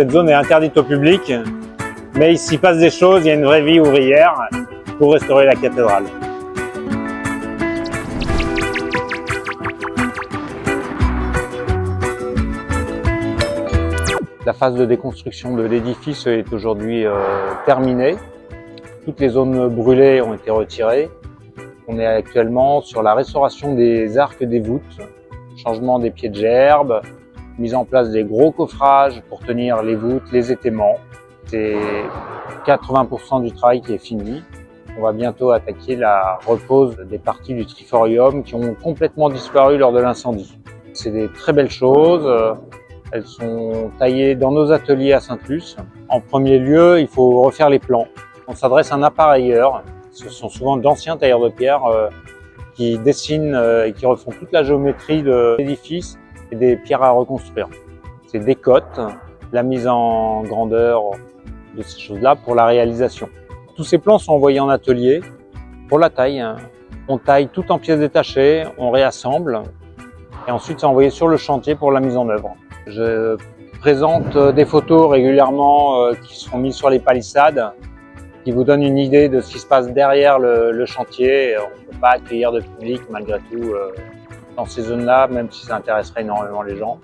Cette zone est interdite au public, mais il s'y passe des choses, il y a une vraie vie ouvrière pour restaurer la cathédrale. La phase de déconstruction de l'édifice est aujourd'hui terminée. Toutes les zones brûlées ont été retirées. On est actuellement sur la restauration des arcs et des voûtes, changement des pieds de gerbe, mise en place des gros coffrages pour tenir les voûtes, les étaiements. C'est 80% du travail qui est fini. On va bientôt attaquer la repose des parties du triforium qui ont complètement disparu lors de l'incendie. C'est des très belles choses. Elles sont taillées dans nos ateliers à Sainte-Luce. En premier lieu, il faut refaire les plans. On s'adresse à un appareilleur. Ce sont souvent d'anciens tailleurs de pierre qui dessinent et qui refont toute la géométrie de l'édifice et des pierres à reconstruire. C'est des cotes, la mise en grandeur de ces choses-là pour la réalisation. Tous ces plans sont envoyés en atelier pour la taille. On taille tout en pièces détachées, on réassemble et ensuite c'est envoyé sur le chantier pour la mise en œuvre. Je présente des photos régulièrement qui sont mises sur les palissades, qui vous donnent une idée de ce qui se passe derrière le chantier. On ne peut pas accueillir de public malgré tout dans ces zones-là, même si ça intéresserait énormément les gens.